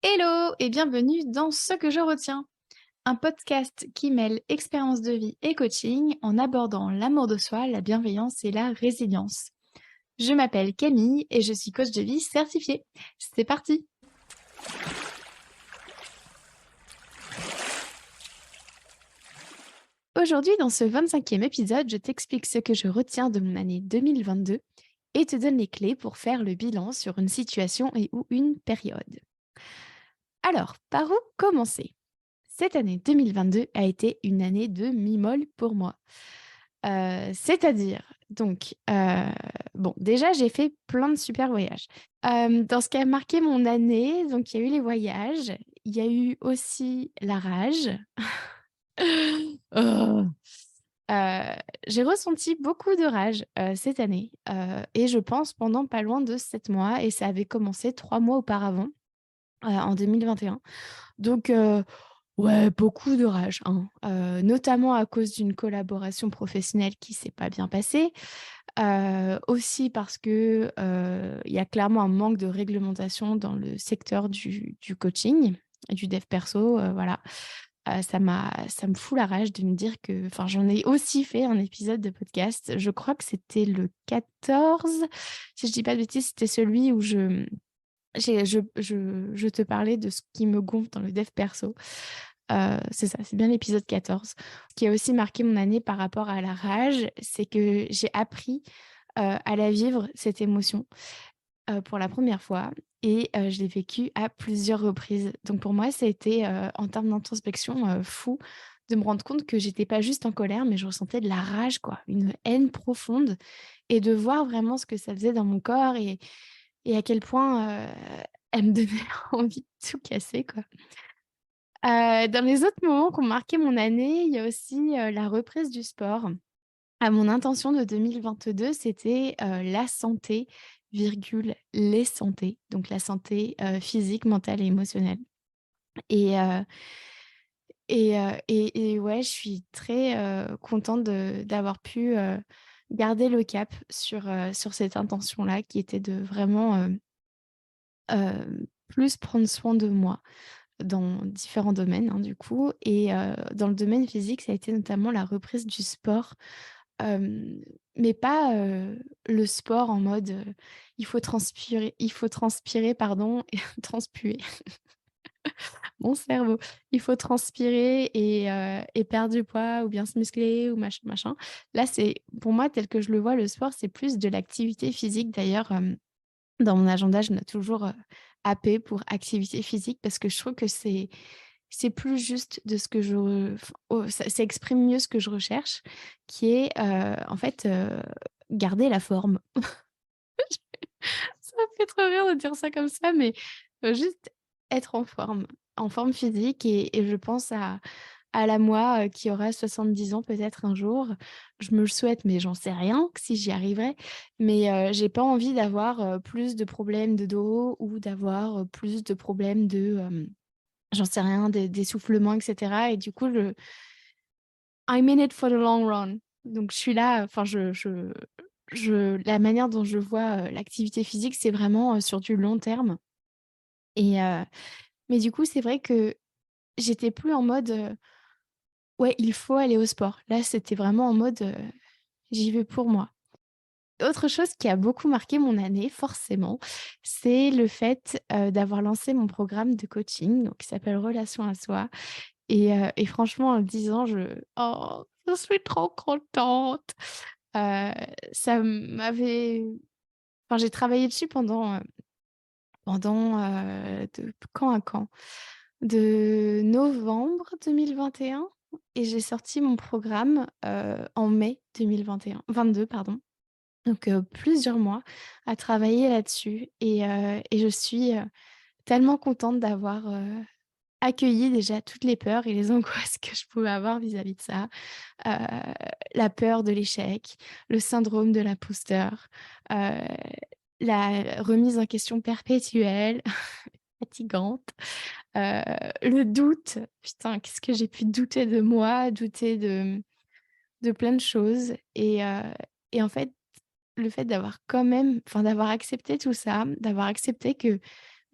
Hello et bienvenue dans Ce que je retiens, un podcast qui mêle expérience de vie et coaching en abordant l'amour de soi, la bienveillance et la résilience. Je m'appelle Camille et je suis coach de vie certifiée. C'est parti! Aujourd'hui, dans ce 25e épisode, je t'explique ce que je retiens de mon année 2022 et te donne les clés pour faire le bilan sur une situation et ou une période. Alors, par où commencer? Cette année 2022 a été une année de mi-molle pour moi. C'est-à-dire donc, bon déjà j'ai fait plein de super voyages. Dans ce qui a marqué mon année, donc il y a eu les voyages, il y a eu aussi la rage. Oh! Heu, j'ai ressenti beaucoup de rage, cette année, et je pense pendant pas loin de 7 mois et ça avait commencé 3 mois auparavant, en 2021. Donc ouais, beaucoup de rage, hein, notamment à cause d'une collaboration professionnelle qui s'est pas bien passée, aussi parce que, il y a clairement un manque de réglementation dans le secteur du coaching et du dev perso, voilà. Ça me fout la rage de me dire que enfin, j'en ai aussi fait un épisode de podcast, je crois que c'était le 14, si je dis pas de bêtises, c'était celui où je te parlais de ce qui me gonfle dans le dev perso. C'est ça, c'est bien l'épisode 14 qui a aussi marqué mon année par rapport à la rage. C'est que j'ai appris, à la vivre cette émotion, pour la première fois et je l'ai vécue à plusieurs reprises. Donc pour moi, ça a été, en termes d'introspection, fou de me rendre compte que j'étais pas juste en colère, mais je ressentais de la rage quoi, une haine profonde et de voir vraiment ce que ça faisait dans mon corps et à quel point, elle me donnait envie de tout casser, quoi. Dans les autres moments qui ont marqué mon année, il y a aussi, la reprise du sport. Mon intention de 2022, c'était, la santé, virgule, les santé, donc la santé, physique, mentale et émotionnelle et et ouais, je suis très, contente d'avoir pu, garder le cap sur cette intention-là qui était de vraiment, plus prendre soin de moi dans différents domaines, hein, du coup et dans le domaine physique, ça a été notamment la reprise du sport, mais pas, le sport en mode, il faut transpirer pardon et transpuer mon cerveau. Il faut transpirer et perdre du poids ou bien se muscler ou machin, machin. Là, c'est pour moi, tel que je le vois, le sport, c'est plus de l'activité physique. D'ailleurs, dans mon agenda, je note toujours, AP pour activité physique parce que je trouve que c'est plus juste de ce que je f oh, ça exprime mieux ce que je recherche, qui est, en fait, garder la forme. Ça me fait trop rire de dire ça comme ça, mais juste être en forme physique et je pense à la moi, qui aura 70 ans peut-être un jour. Je me le souhaite, mais j'en sais rien que si j'y arriverai. Mais j'ai pas envie d'avoir, plus de problèmes de dos ou d'avoir, plus de problèmes de, j'en sais rien, d'essoufflement et cetera et du coup, I'm in it for the long run. Donc je suis là, enfin je la manière dont je vois, l'activité physique, c'est vraiment, sur du long terme et mais du coup, c'est vrai que j'étais plus en mode, «Ouais, il faut aller au sport». Là, c'était vraiment en mode, «J'y vais pour moi». Autre chose qui a beaucoup marqué mon année, forcément, c'est le fait, d'avoir lancé mon programme de coaching, donc qui s'appelle Relation à soi et franchement, en le disant, je suis trop contente. Heu, ça m'avait enfin, j'ai travaillé dessus de quand à quand? De novembre 2021 et j'ai sorti mon programme, en mai 2022 pardon. Donc plusieurs mois à travailler là-dessus et je suis, tellement contente d'avoir, accueilli déjà toutes les peurs et les angoisses que je pouvais avoir vis-à-vis de ça. Heu, la peur de l'échec, le syndrome de l'imposteur, heu, la remise en question perpétuelle, fatigante, heu, le doute. Putain, qu'est-ce que j'ai pu douter de moi, douter de plein de choses et en fait, le fait d'avoir quand même enfin d'avoir accepté tout ça, d'avoir accepté que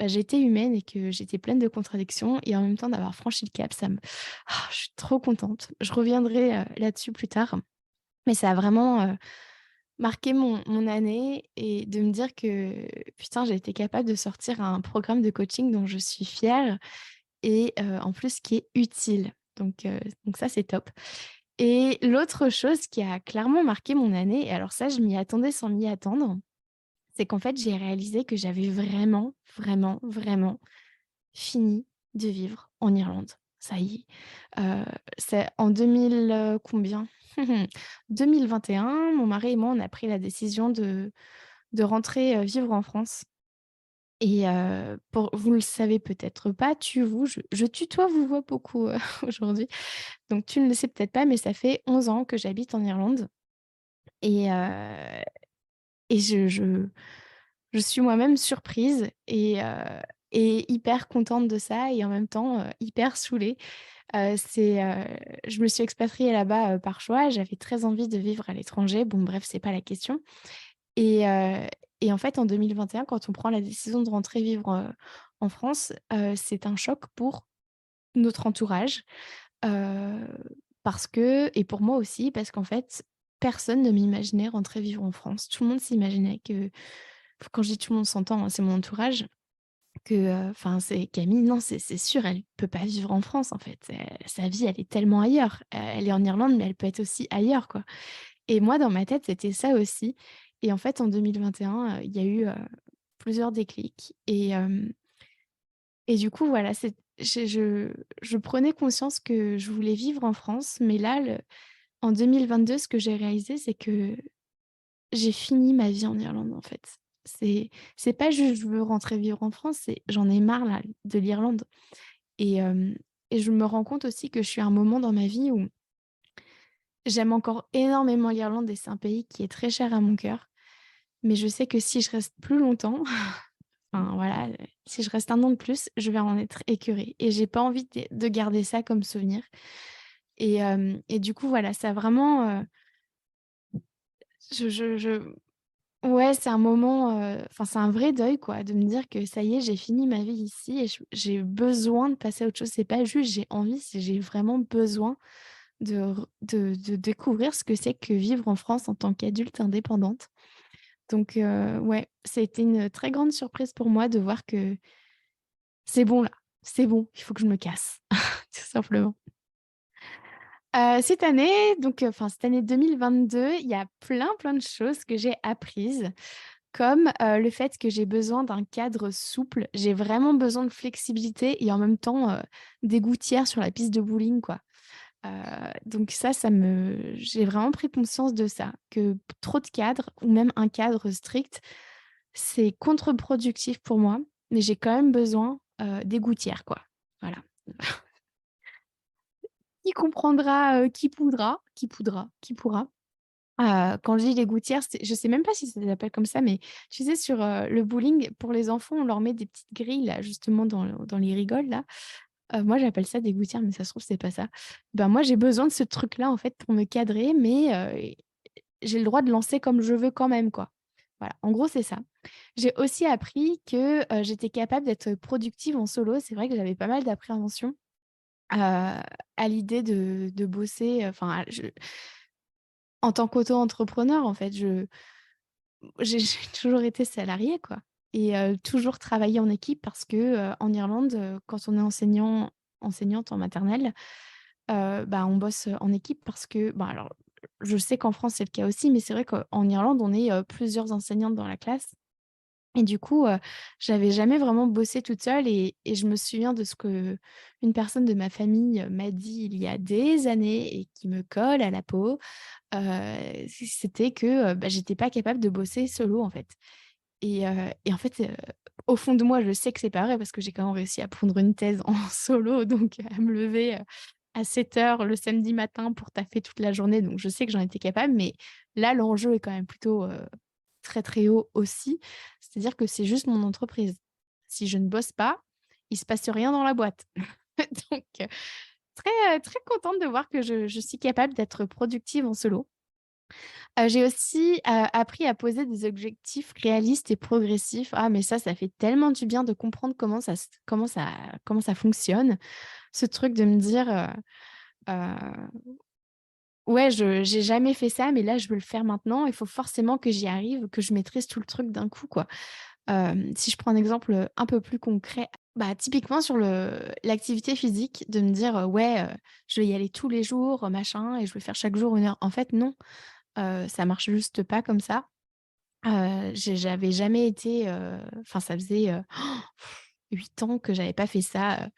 j'étais humaine et que j'étais pleine de contradictions et en même temps d'avoir franchi le cap, je suis trop contente. Je reviendrai, là-dessus plus tard, mais ça a vraiment, marqué mon année et de me dire que putain, j'ai été capable de sortir un programme de coaching dont je suis fière et en plus qui est utile. Donc ça, c'est top. Et l'autre chose qui a clairement marqué mon année, et alors ça, je m'y attendais sans m'y attendre, c'est qu'en fait, j'ai réalisé que j'avais vraiment, vraiment, vraiment fini de vivre en Irlande. Ça y est, c'est en 2000, combien? 2021, mon mari et moi, on a pris la décision de rentrer, vivre en France et pour vous le savez peut-être pas, je tutoie, vous vois beaucoup, aujourd'hui, donc tu ne le sais peut-être pas, mais ça fait 11 ans que j'habite en Irlande et et je suis moi-même surprise et hyper contente de ça et en même temps, hyper saoulée. Je me suis expatriée là-bas, par choix. J'avais très envie de vivre à l'étranger. Bon bref, c'est pas la question et en fait, en 2021, quand on prend la décision de rentrer vivre, en France, c'est un choc pour notre entourage, heu, parce que et pour moi aussi, parce qu'en fait, personne ne m'imaginait rentrer vivre en France. Tout le monde s'imaginait que quand je dis tout le monde s'entend, hein, c'est mon entourage, que, enfin, c'est Camille, non, c'est sûr, elle peut pas vivre en France, en fait. Sa vie, elle est tellement ailleurs. Elle est en Irlande, mais elle peut être aussi ailleurs, quoi. Et moi, dans ma tête, c'était ça aussi. Et en fait, en 2021, il y a eu, plusieurs déclics et du coup, voilà, je prenais conscience que je voulais vivre en France, mais là, en 2022, ce que j'ai réalisé, c'est que j'ai fini ma vie en Irlande, en fait. C'est pas juste je veux rentrer vivre en France, c'est j'en ai marre là de l'Irlande et je me rends compte aussi que je suis à un moment dans ma vie où j'aime encore énormément l'Irlande et c'est un pays qui est très cher à mon cœur. Mais je sais que si je reste plus longtemps, enfin voilà, si je reste 1 an de plus, je vais en être écœurée et j'ai pas envie de garder ça comme souvenir et du coup voilà, ça a vraiment, je ouais, c'est un moment, enfin, c'est un vrai deuil, quoi, de me dire que ça y est, j'ai fini ma vie ici et j'ai besoin de passer à autre chose. C'est pas juste j'ai envie, c'est j'ai vraiment besoin de découvrir ce que c'est que vivre en France en tant qu'adulte indépendante. Donc ouais, ça a été une très grande surprise pour moi de voir que c'est bon là, c'est bon, il faut que je me casse, tout simplement. Cette année, donc enfin, cette année 2022, il y a plein, plein de choses que j'ai apprises. Comme, le fait que j'ai besoin d'un cadre souple. J'ai vraiment besoin de flexibilité et en même temps, des gouttières sur la piste de bowling, quoi. Donc j'ai vraiment pris conscience de ça, que trop de cadres ou même un cadre strict, c'est contre-productif pour moi, mais j'ai quand même besoin, des gouttières, quoi. Voilà. Qui comprendra, qui pourra. Quand je dis les gouttières, je sais même pas si ça s'appelle comme ça, mais tu sais sur, le bowling, pour les enfants, on leur met des petites grilles là, justement dans les rigoles là. Moi j'appelle ça des gouttières, mais ça se trouve c'est pas ça. Ben, moi j'ai besoin de ce truc-là en fait pour me cadrer, mais j'ai le droit de lancer comme je veux quand même, quoi. Voilà, en gros c'est ça. J'ai aussi appris que, j'étais capable d'être productive en solo. C'est vrai que j'avais pas mal d'appréhension, à l'idée de bosser, enfin, en tant qu'auto-entrepreneur en fait, j'ai toujours été salariée, quoi et toujours travaillé en équipe parce que, en Irlande, quand on est enseignante en maternelle, bah, on bosse, en équipe parce que bah, alors, je sais qu'en France, c'est le cas aussi, mais c'est vrai qu'en Irlande, on est, plusieurs enseignantes dans la classe et du coup, j'avais jamais vraiment bossé toute seule et je me souviens de ce que une personne de ma famille, m'a dit il y a des années et qui me colle à la peau, c'était que, bah, j'étais pas capable de bosser solo, en fait. Et en fait, au fond de moi, je sais que c'est pas vrai parce que j'ai quand même réussi à pondre une thèse en solo, donc à me lever, à 7 heures le samedi matin pour taffer toute la journée, donc je sais que j'en étais capable. Mais là, l'enjeu est quand même plutôt, très, très haut aussi. C'est-à-dire que c'est juste mon entreprise. Si je ne bosse pas, il se passe rien dans la boîte. Donc très, très contente de voir que je suis capable d'être productive en solo. J'ai aussi, appris à poser des objectifs réalistes et progressifs. Ah mais ça fait tellement du bien de comprendre comment ça fonctionne. Ce truc de me dire, «Ouais, je j'ai jamais fait ça, mais là, je veux le faire maintenant. Il faut forcément que j'y arrive, que je maîtrise tout le truc d'un coup, quoi». Si je prends un exemple, un peu plus concret, bah, typiquement sur l'activité physique, de me dire, «Ouais, je vais y aller tous les jours, machin et je vais faire chaque jour 1 heure». En fait, non, ça marche juste pas comme ça. J'avais jamais été, enfin ça faisait, 8 ans que j'avais pas fait ça,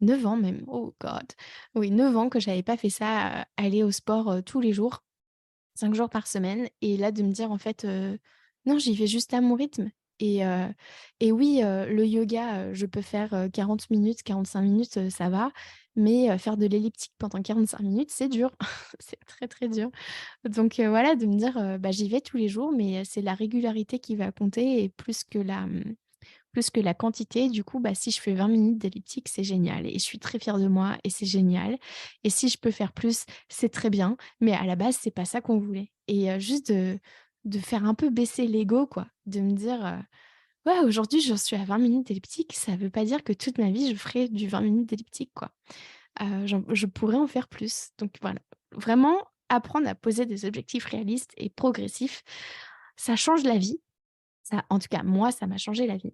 9 ans même, oh God! Oui, 9 ans que j'avais pas fait ça, aller au sport, tous les jours, 5 jours par semaine et là de me dire en fait, «Non, j'y vais juste à mon rythme» et heu et oui, le yoga, je peux faire, 40 minutes, 45 minutes, ça va, mais faire de l'elliptique pendant 45 minutes, c'est dur. C'est très, très dur. Donc voilà, de me dire, bah, j'y vais tous les jours, mais c'est la régularité qui va compter et plus que la quantité. Du coup, bah, si je fais 20 minutes d'elliptique, c'est génial et je suis très fière de moi et c'est génial et si je peux faire plus, c'est très bien, mais à la base, c'est pas ça qu'on voulait et juste de faire un peu baisser l'ego, quoi. De me dire, «Ouais, aujourd'hui, j'en suis à 20 minutes d'elliptique, ça veut pas dire que toute ma vie, je ferai du 20 minutes d'elliptique, quoi». Je pourrais en faire plus. Donc voilà, vraiment apprendre à poser des objectifs réalistes et progressifs, ça change la vie. Ça en tout cas, moi, ça m'a changé la vie.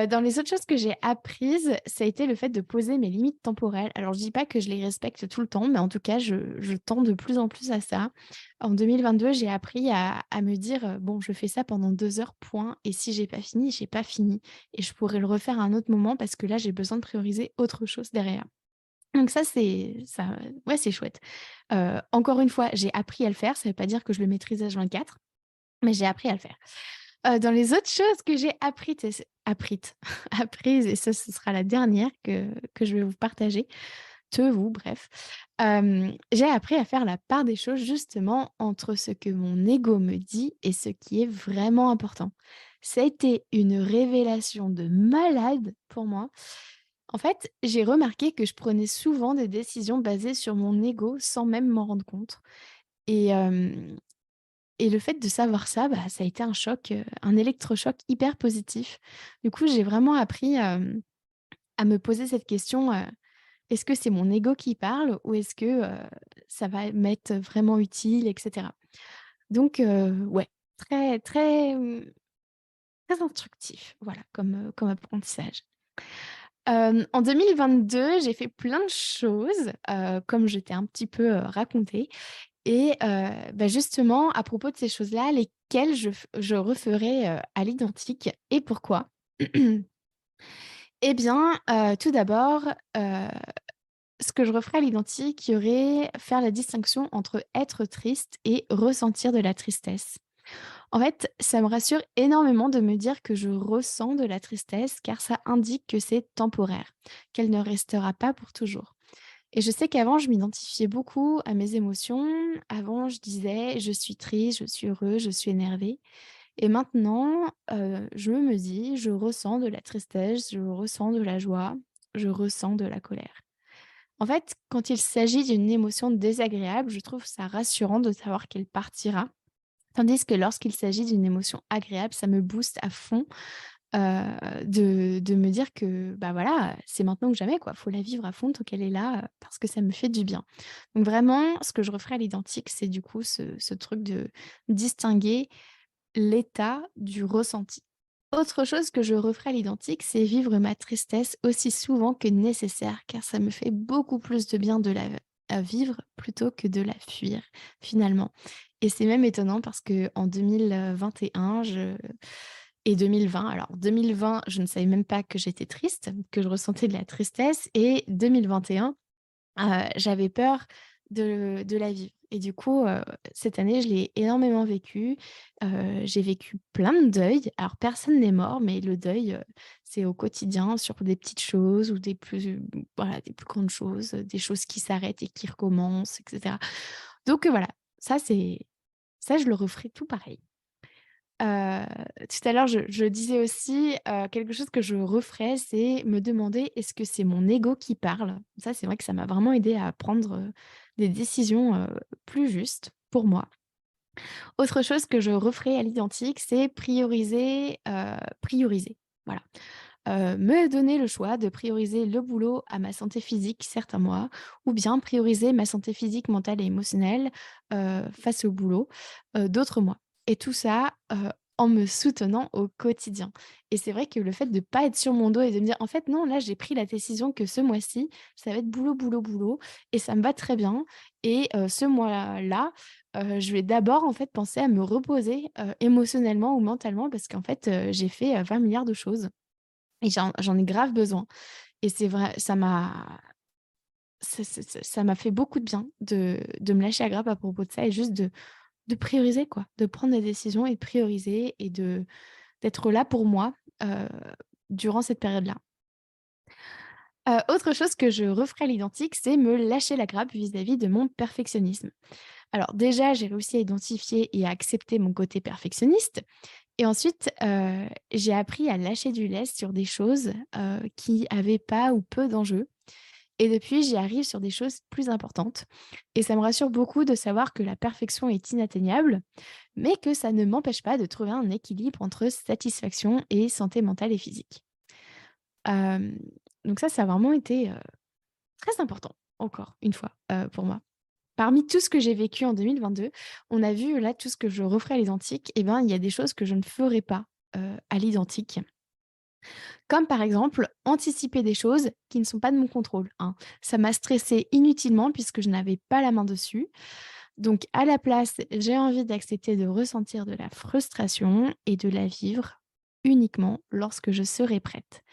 Dans les autres choses que j'ai apprises, ça a été le fait de poser mes limites temporelles. Alors je dis pas que je les respecte tout le temps, mais en tout cas, je tends de plus en plus à ça. En 2022, j'ai appris à me dire, «Bon, je fais ça pendant 2 heures, point et si j'ai pas fini, j'ai pas fini et je pourrais le refaire à un autre moment parce que là, j'ai besoin de prioriser autre chose derrière». Donc ça ouais, c'est chouette. Encore une fois, j'ai appris à le faire, ça veut pas dire que je le maîtrise H24, mais j'ai appris à le faire. Dans les autres choses que j'ai apprises et apprises et ça, ce sera la dernière que je vais vous partager, vous, bref. J'ai appris à faire la part des choses justement entre ce que mon ego me dit et ce qui est vraiment important. Ça a été une révélation de malade pour moi. En fait, j'ai remarqué que je prenais souvent des décisions basées sur mon ego sans même m'en rendre compte et hem et le fait de savoir ça, bah, ça a été un choc, un électrochoc hyper positif. Du coup, j'ai vraiment appris, à me poser cette question, «Est-ce que c'est mon ego qui parle ou est-ce que, ça va m'être vraiment utile?» et cetera. Donc ouais, très, très, très instructif, voilà, comme apprentissage. En 2022, j'ai fait plein de choses, comme je t'ai un petit peu, raconté et bah, justement à propos de ces choses-là, lesquelles je referais, à l'identique et pourquoi? Eh bien, tout d'abord, ce que je referais à l'identique, il y aurait faire la distinction entre être triste et ressentir de la tristesse. En fait, ça me rassure énormément de me dire que je ressens de la tristesse car ça indique que c'est temporaire, qu'elle ne restera pas pour toujours. Et je sais qu'avant, je m'identifiais beaucoup à mes émotions. Avant, je disais: «Je suis triste, je suis heureux, je suis énervé» et maintenant, je me dis: «Je ressens de la tristesse, je ressens de la joie, je ressens de la colère». En fait, quand il s'agit d'une émotion désagréable, je trouve ça rassurant de savoir qu'elle partira. Tandis que lorsqu'il s'agit d'une émotion agréable, ça me booste à fond, de me dire que, bah, voilà, c'est maintenant ou jamais, quoi. Faut la vivre à fond tant qu'elle est là, parce que ça me fait du bien. Donc vraiment, ce que je referais à l'identique, c'est du coup ce truc de distinguer l'état du ressenti. Autre chose que je referais à l'identique, c'est vivre ma tristesse aussi souvent que nécessaire, car ça me fait beaucoup plus de bien de la à vivre plutôt que de la fuir, finalement. Et c'est même étonnant parce qu'en 2021, et 2020, alors 2020, je ne savais même pas que j'étais triste, que je ressentais de la tristesse et 2021, j'avais peur de la vivre et du coup, cette année, je l'ai énormément vécue. J'ai vécu plein de deuils. Alors personne n'est mort, mais le deuil, c'est au quotidien sur des petites choses ou des plus voilà, des plus grandes choses, des choses qui s'arrêtent et qui recommencent et cetera. Donc voilà, ça c'est ça je le referai tout pareil. Heu, Tout à l'heure, je disais aussi, quelque chose que je referais, c'est me demander: «Est-ce que c'est mon ego qui parle?» Ça, c'est vrai que ça m'a vraiment aidé à prendre, des décisions, plus justes pour moi. Autre chose que je referai à l'identique, c'est prioriser, voilà. Me donner le choix de prioriser le boulot à ma santé physique certains mois ou bien prioriser ma santé physique, mentale et émotionnelle, face au boulot, d'autres mois et tout ça, en me soutenant au quotidien et c'est vrai que le fait de pas être sur mon dos et de me dire: «En fait non, là j'ai pris la décision que ce mois-ci, ça va être boulot, boulot, boulot et ça me va très bien et ce mois-là, je vais d'abord en fait penser à me reposer, émotionnellement ou mentalement parce qu'en fait, j'ai fait, 20 000 de choses et j'en ai grave besoin et c'est vrai, ça m'a fait beaucoup de bien de me lâcher à grappe à propos de ça et juste de prioriser quoi, de prendre des décisions et de prioriser et d'être là pour moi, heu, durant cette période-là. Autre chose que je referais à l'identique, c'est me lâcher la grappe vis-à-vis de mon perfectionnisme. Alors déjà, j'ai réussi à identifier et à accepter mon côté perfectionniste et ensuite, j'ai appris à lâcher du lest sur des choses, qui avaient pas ou peu d'enjeux et depuis, j'y arrive sur des choses plus importantes et ça me rassure beaucoup de savoir que la perfection est inatteignable, mais que ça ne m'empêche pas de trouver un équilibre entre satisfaction et santé mentale et physique. Hem, donc ça a vraiment été, très important, encore une fois, pour moi. Parmi tout ce que j'ai vécu en 2022, on a vu là tout ce que je referais à l'identique et ben, il y a des choses que je ne ferai pas, à l'identique. Comme par exemple, anticiper des choses qui ne sont pas de mon contrôle, hein. Ça m'a stressée inutilement puisque je n'avais pas la main dessus. Donc à la place, j'ai envie d'accepter de ressentir de la frustration et de la vivre uniquement lorsque je serai prête.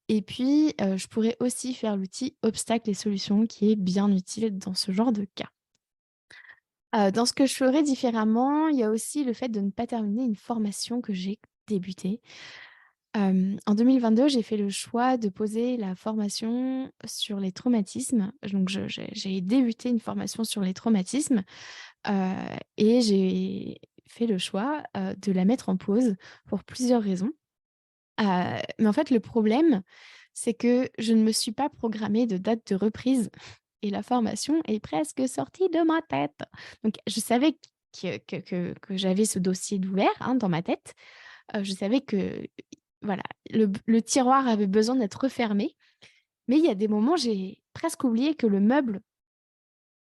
Et puis, je pourrais aussi faire l'outil obstacles et solutions qui est bien utile dans ce genre de cas. Dans ce que je ferais différemment, il y a aussi le fait de ne pas terminer une formation que j'ai débutée. En 2022, j'ai fait le choix de poser la formation sur les traumatismes. Donc j'ai débuté une formation sur les traumatismes, heu et j'ai fait le choix, de la mettre en pause pour plusieurs raisons. Mais en fait, le problème, c'est que je ne me suis pas programmée de date de reprise et la formation est presque sortie de ma tête. Donc je savais que j'avais ce dossier d'ouvert, hein, dans ma tête. Je savais que, voilà, le tiroir avait besoin d'être refermé, mais il y a des moments, j'ai presque oublié que le meuble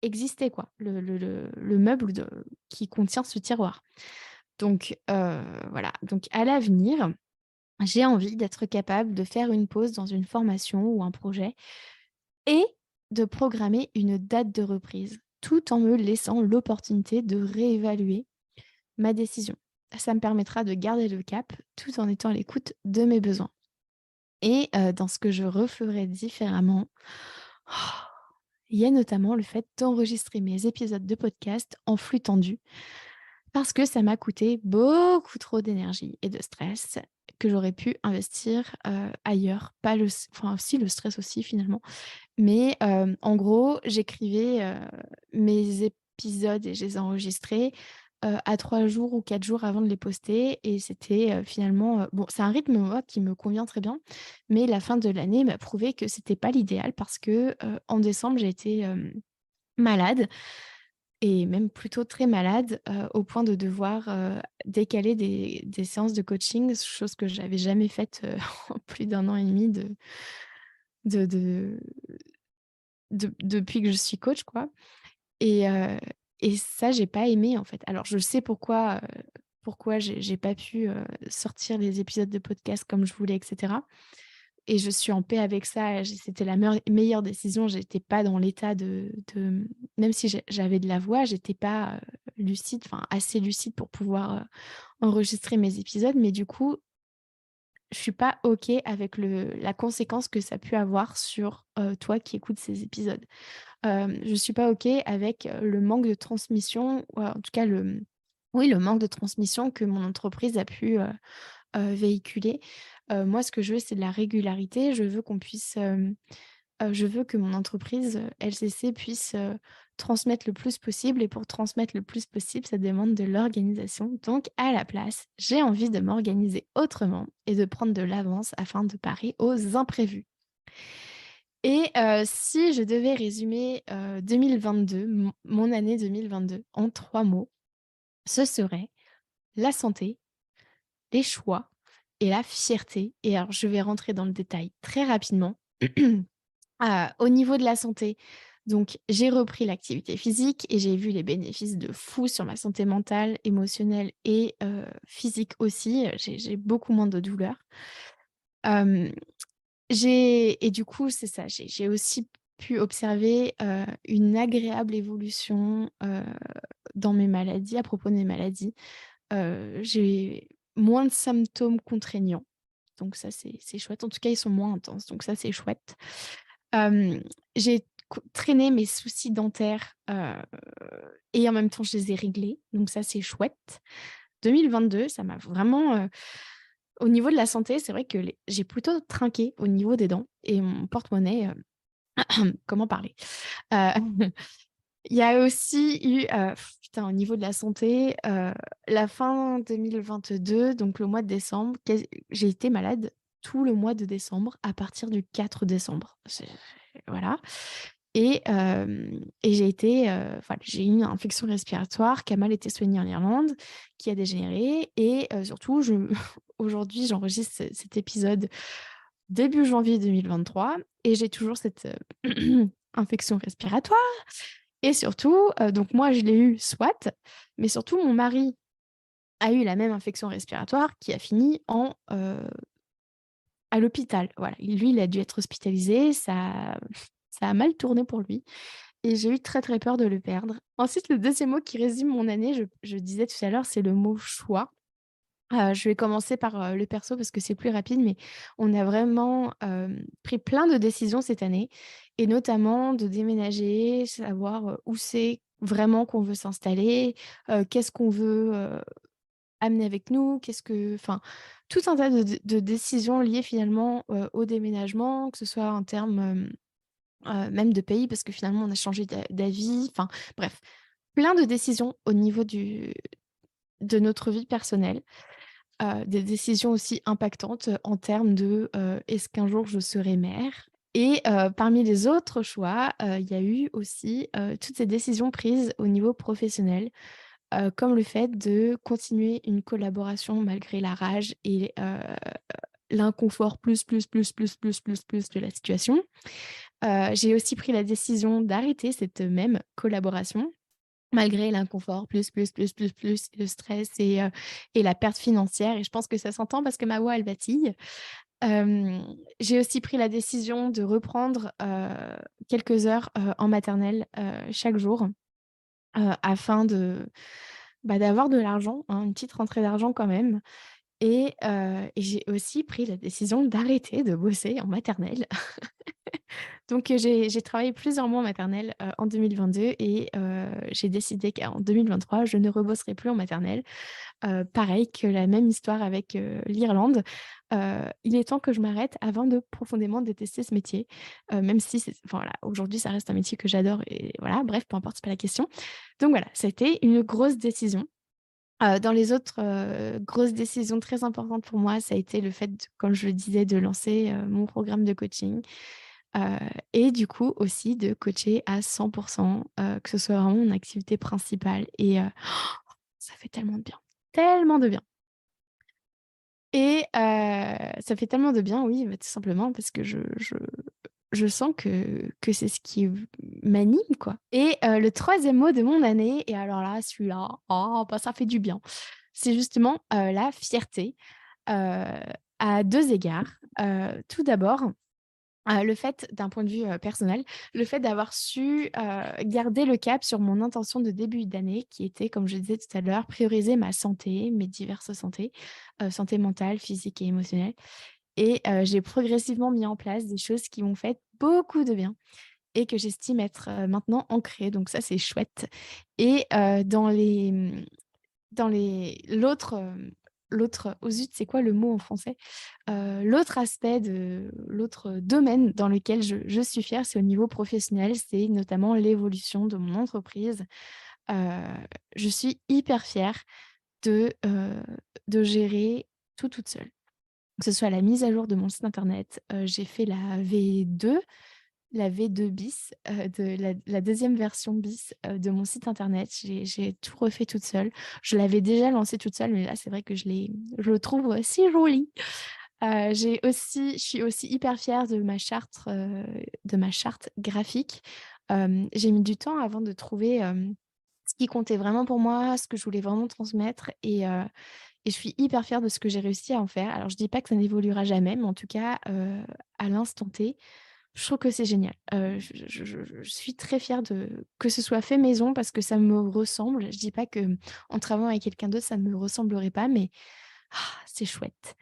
existait, quoi, le meuble qui contient ce tiroir. Donc voilà, donc à l'avenir, j'ai envie d'être capable de faire une pause dans une formation ou un projet et de programmer une date de reprise, tout en me laissant l'opportunité de réévaluer ma décision. Ça me permettra de garder le cap tout en étant à l'écoute de mes besoins. Et dans ce que je referais différemment, il y a notamment le fait d'enregistrer mes épisodes de podcast en flux tendu parce que ça m'a coûté beaucoup trop d'énergie et de stress que j'aurais pu investir, ailleurs. Pas le s Enfin si, le stress aussi finalement, mais en gros, j'écrivais, mes épisodes et je les enregistrais, à 3 jours ou 4 jours avant de les poster et c'était, finalement, bon, c'est un rythme, moi, qui me convient très bien, mais la fin de l'année m'a prouvé que c'était pas l'idéal parce que, en décembre, j'ai été, malade et même plutôt très malade, au point de devoir, décaler des séances de coaching, chose que j'avais jamais faite, en plus d'1 an et demi de de depuis que je suis coach, quoi et ça, j'ai pas aimé, en fait. Alors je sais pourquoi j'ai pas pu, sortir les épisodes de podcast comme je voulais et cetera et je suis en paix avec ça. C'était la meilleure décision. J'étais pas dans l'état même si j'avais de la voix, j'étais pas, lucide, enfin assez lucide pour pouvoir, enregistrer mes épisodes mais du coup, je suis pas OK avec la conséquence que ça a pu avoir sur, toi qui écoutes ces épisodes. Je suis pas OK avec, le manque de transmission ou en tout cas oui, le manque de transmission que mon entreprise a pu, véhiculer. Moi, ce que je veux, c'est de la régularité. Je veux que mon entreprise, LCC puisse, transmettre le plus possible et pour transmettre le plus possible, ça demande de l'organisation. Donc à la place, j'ai envie de m'organiser autrement et de prendre de l'avance afin de parer aux imprévus. Et si je devais résumer, 2022, mon année 2022 en 3 mots, ce serait la santé, les choix et la fierté. Et alors, je vais rentrer dans le détail très rapidement. Au niveau de la santé, donc j'ai repris l'activité physique et j'ai vu les bénéfices de fou sur ma santé mentale, émotionnelle et physique aussi. J'ai beaucoup moins de douleurs. Hem, j'ai et du coup, c'est ça, j'ai aussi pu observer, une agréable évolution, dans mes maladies, à propos de mes maladies. J'ai moins de symptômes contraignants, donc ça, c'est chouette. En tout cas, ils sont moins intenses, donc ça, c'est chouette. Hem, j'ai traîné mes soucis dentaires, et en même temps, je les ai réglés, donc ça, c'est chouette. 2022, ça m'a vraiment, au niveau de la santé, c'est vrai que les j'ai plutôt trinqué au niveau des dents et mon porte-monnaie, comment parler? Heu, il y a aussi eu, putain, au niveau de la santé, la fin 2022, donc le mois de décembre, j'ai été malade tout le mois de décembre à partir du 4 décembre. Voilà. Et j'ai été, voilà, j'ai eu une infection respiratoire qui a mal été soignée en Irlande, qui a dégénéré et surtout aujourd'hui, j'enregistre cet épisode début janvier 2023 et j'ai toujours cette, infection respiratoire et surtout, donc moi je l'ai eu soit, mais surtout mon mari a eu la même infection respiratoire qui a fini à l'hôpital. Voilà, lui, il a dû être hospitalisé, ça a mal tourné pour lui. Et j'ai eu très, très peur de le perdre. Ensuite, le deuxième mot qui résume mon année, je disais tout à l'heure, c'est le mot choix. Je vais commencer par, le perso parce que c'est plus rapide, mais on a vraiment, pris plein de décisions cette année et notamment de déménager, savoir, où c'est vraiment qu'on veut s'installer, qu'est-ce qu'on veut, amener avec nous, enfin, tout un tas de décisions liées finalement, au déménagement, que ce soit en termes, même de pays parce que finalement on a changé d'avis, enfin bref, plein de décisions au niveau de notre vie personnelle, des décisions aussi impactantes, en termes de, est-ce qu'un jour je serai mère? Et parmi les autres choix, il y a eu aussi, toutes ces décisions prises au niveau professionnel, comme le fait de continuer une collaboration malgré la rage et l'inconfort plus de la situation. J'ai aussi pris la décision d'arrêter cette même collaboration, malgré l'inconfort le stress et la perte financière et je pense que ça s'entend parce que ma voix, elle vacille. J'ai aussi pris la décision de reprendre, quelques heures, en maternelle, chaque jour, afin d'avoir de l'argent, hein, une petite rentrée d'argent quand même et j'ai aussi pris la décision d'arrêter de bosser en maternelle. Donc j'ai travaillé plusieurs mois en maternelle, en 2022 et j'ai décidé qu'en 2023, je ne rebosserai plus en maternelle. Pareil que la même histoire avec, l'Irlande. Il est temps que je m'arrête avant de profondément détester ce métier, même si enfin voilà, aujourd'hui, ça reste un métier que j'adore et voilà, bref, peu importe, c'est pas la question. Donc voilà, ça a été une grosse décision. Dans les autres, grosses décisions très importantes pour moi, ça a été le fait comme je le disais, de lancer, mon programme de coaching. Heu et du coup aussi de coacher à 100 que ce soit vraiment mon activité principale et ça fait tellement de bien, tellement de bien et ça fait tellement de bien, oui, bah, tout simplement parce que je sens que c'est ce qui m'anime, quoi et le troisième mot de mon année et alors là, celui-là, oh, bah, ça fait du bien. C'est justement, la fierté, heu, à 2 égards. Tout d'abord le fait d'un point de vue, personnel, le fait d'avoir su, garder le cap sur mon intention de début d'année qui était, comme je disais tout à l'heure, prioriser ma santé, mes diverses santé, santé mentale, physique et émotionnelle et j'ai progressivement mis en place des choses qui m'ont fait beaucoup de bien et que j'estime être, maintenant ancrées donc ça, c'est chouette et l'autre oh zut, c'est quoi le mot en français? L'autre aspect de l'autre domaine dans lequel je suis fière, c'est au niveau professionnel, c'est notamment l'évolution de mon entreprise. Heu, je suis hyper fière de gérer tout toute seule. Que ce soit la mise à jour de mon site internet, j'ai fait la V2 la V2 bis, de la 2e version bis, de mon site internet. J'ai tout refait toute seule. Je l'avais déjà lancé toute seule, mais là, c'est vrai que je le trouve, si joli. Je suis aussi hyper fière de ma charte graphique. J'ai mis du temps avant de trouver, ce qui comptait vraiment pour moi, ce que je voulais vraiment transmettre et je suis hyper fière de ce que j'ai réussi à en faire. Alors je dis pas que ça n'évoluera jamais, mais en tout cas, à l'instant T, je trouve que c'est génial. Je suis très fière de que ce soit fait maison parce que ça me ressemble. Je dis pas que en travaillant avec quelqu'un d'autre, ça ne me ressemblerait pas, mais c'est chouette.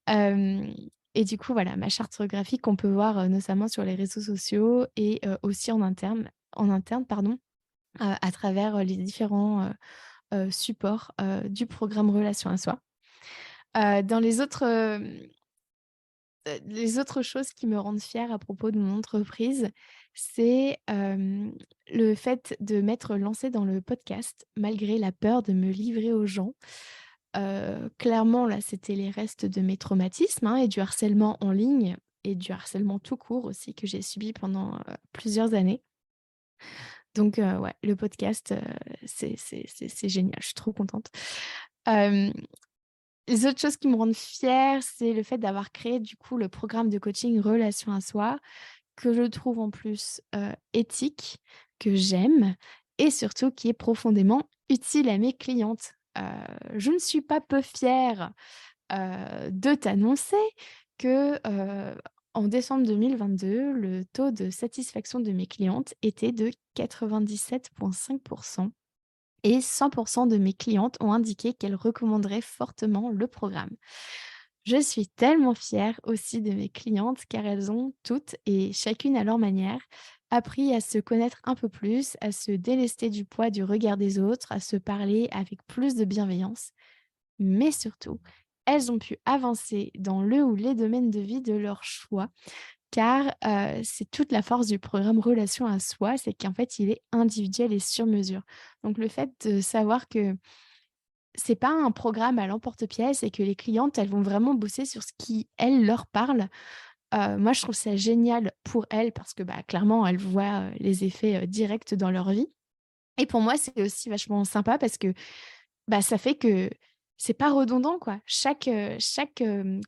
Hem et du coup, voilà, ma charte graphique qu'on peut voir, notamment sur les réseaux sociaux et aussi en interne, pardon, à travers, les différents, supports, du programme Relation à soi. Dans les autres choses qui me rendent fière à propos de mon entreprise, c'est, le fait de m'être lancée dans le podcast malgré la peur de me livrer aux gens. Clairement, là, c'était les restes de mes traumatismes, hein, et du harcèlement en ligne et du harcèlement tout court aussi que j'ai subi pendant, plusieurs années. Donc ouais, le podcast, c'est génial, je suis trop contente. Hem, les autres choses qui me rendent fière, c'est le fait d'avoir créé du coup le programme de coaching Relation à soi, que je trouve en plus, éthique, que j'aime et surtout qui est profondément utile à mes clientes. Je ne suis pas peu fière, de t'annoncer que, en décembre 2022, le taux de satisfaction de mes clientes était de 97,5 et 100 de mes clientes ont indiqué qu'elles recommanderaient fortement le programme. Je suis tellement fière aussi de mes clientes car elles ont toutes et chacune à leur manière appris à se connaître un peu plus, à se délester du poids du regard des autres, à se parler avec plus de bienveillance, mais surtout, elles ont pu avancer dans le ou les domaines de vie de leur choix car, c'est toute la force du programme Relation à soi, c'est qu'en fait, il est individuel et sur mesure. Donc le fait de savoir que c'est pas un programme à l'emporte-pièce et que les clientes, elles vont vraiment bosser sur ce qui, elles, leur parle, moi, je trouve ça génial pour elles parce que, bah, clairement, elles voient, les effets, directs dans leur vie et pour moi, c'est aussi vachement sympa parce que, bah, ça fait que c'est pas redondant, quoi. Chaque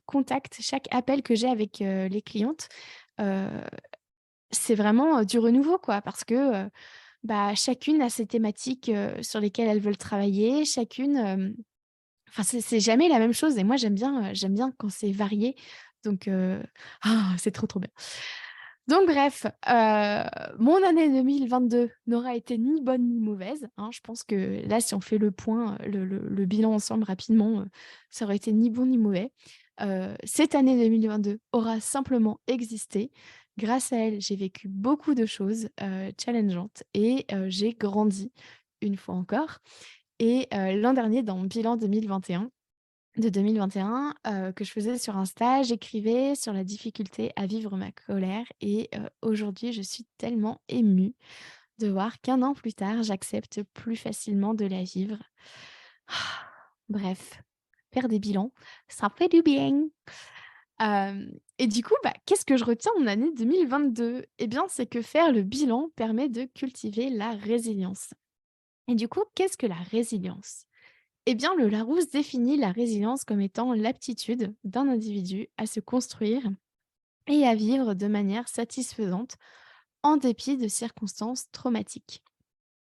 contact, chaque appel que j'ai avec, les clientes, heu, c'est vraiment, du renouveau, quoi. Parce que, bah, chacune a ses thématiques, sur lesquelles elles veulent travailler. Enfin, c'est jamais la même chose et moi j'aime bien quand c'est varié donc c'est trop, trop bien. Donc bref, mon année 2022 n'aura été ni bonne ni mauvaise, hein. Je pense que là, si on fait le point, le bilan ensemble rapidement, ça aurait été ni bon ni mauvais. Cette année 2022 aura simplement existé. Grâce à elle, j'ai vécu beaucoup de choses, challengeantes et j'ai grandi, une fois encore et l'an dernier, dans mon bilan 2021, que je faisais sur Insta, j'écrivais sur la difficulté à vivre ma colère et aujourd'hui, je suis tellement émue de voir qu'1 an plus tard, j'accepte plus facilement de la vivre. Bref, faire des bilans, ça fait du bien. Et du coup, bah, qu'est-ce que je retiens en année 2022? Eh bien, c'est que faire le bilan permet de cultiver la résilience. Et du coup, qu'est-ce que la résilience? Eh bien, le Larousse définit la résilience comme étant l'aptitude d'un individu à se construire et à vivre de manière satisfaisante en dépit de circonstances traumatiques.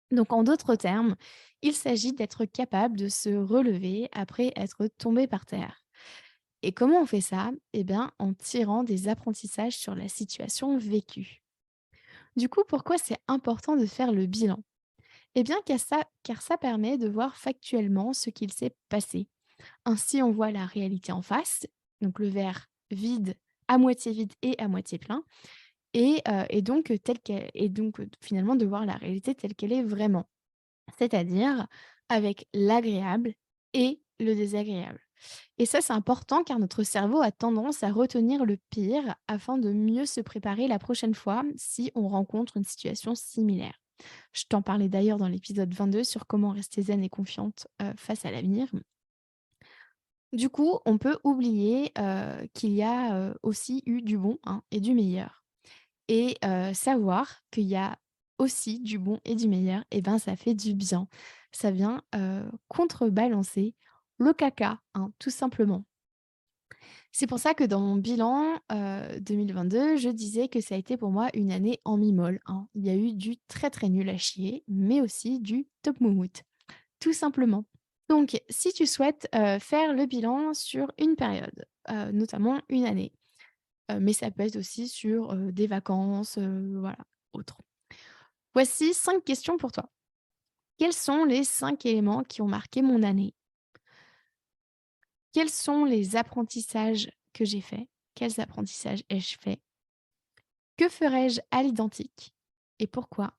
Donc, en d'autres termes, il s'agit d'être capable de se relever après être tombé par terre. Et comment on fait ça? Eh bien, en tirant des apprentissages sur la situation vécue. Du coup, pourquoi c'est important de faire le bilan? Eh bien, car ça permet de voir factuellement ce qu'il s'est passé. Ainsi, on voit la réalité en face, donc le verre vide et à moitié plein, et donc finalement de voir la réalité telle qu'elle est vraiment, c'est-à-dire avec l'agréable et le désagréable. Et ça, c'est important car notre cerveau a tendance à retenir le pire afin de mieux se préparer la prochaine fois si on rencontre une situation similaire. Je t'en parlais d'ailleurs dans l'épisode 22 sur comment rester zen et confiante face à l'avenir. Du coup, on peut oublier, qu'il y a, aussi eu du bon, hein, et du meilleur. et savoir qu'il y a aussi du bon et du meilleur et ben, ça fait du bien. Ça vient, contrebalancer le caca, hein, tout simplement. C'est pour ça que dans mon bilan, 2022, je disais que ça a été pour moi une année en mi-molle, hein. Il y a eu du très, très nul à chier, mais aussi du top moumoute, tout simplement. Donc si tu souhaites, faire le bilan sur une période, notamment une année, mais ça peut être aussi sur, des vacances, voilà, autre. Voici 5 questions pour toi. Quels sont les 5 éléments qui ont marqué mon année? Quels sont les apprentissages que j'ai faits? Quels apprentissages ai-je fait? Que ferais-je à l'identique et pourquoi?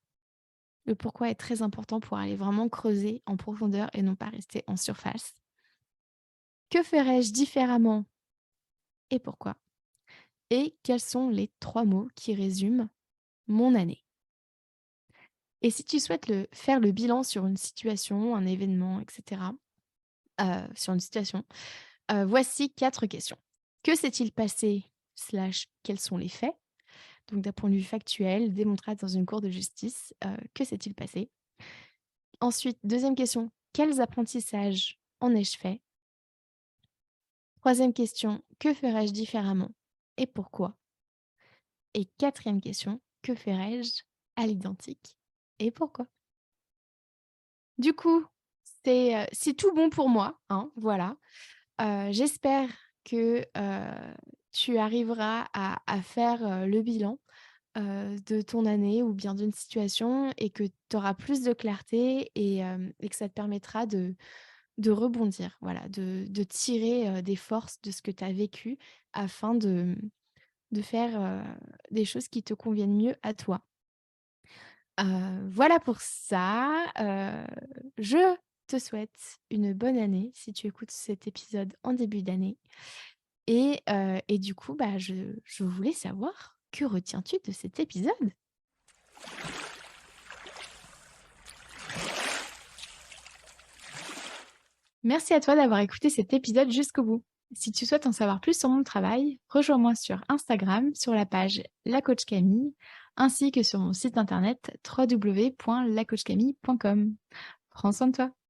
Le pourquoi est très important pour aller vraiment creuser en profondeur et non pas rester en surface. Que ferais-je différemment et pourquoi? Et quels sont les 3 mots qui résument mon année? Et si tu souhaites faire le bilan sur une situation, un événement, et cetera, sur une situation, voici 4 questions. Que s'est-il passé? Slash, quels sont les faits? Donc d'un point de vue factuel, démontrable dans une cour de justice, que s'est-il passé? Ensuite, deuxième question, quels apprentissages en ai-je fait? Troisième question, que ferais-je différemment et pourquoi? Et quatrième question, que ferais-je à l'identique et pourquoi? Du coup, c'est tout bon pour moi, hein, voilà. J'espère que, tu arriveras à faire, le bilan, de ton année ou bien d'une situation et que tu auras plus de clarté et que ça te permettra de rebondir, voilà, de tirer, des forces de ce que tu as vécu afin de faire, des choses qui te conviennent mieux à toi. Voilà pour ça, je te souhaite une bonne année si tu écoutes cet épisode en début d'année et du coup, bah, je voulais savoir, que retiens-tu de cet épisode? Merci à toi d'avoir écouté cet épisode jusqu'au bout. Si tu souhaites en savoir plus sur mon travail, rejoins-moi sur Instagram sur la page La Coach Camille, ainsi que sur mon site internet www.lacoachcamille.com. Prends soin de toi.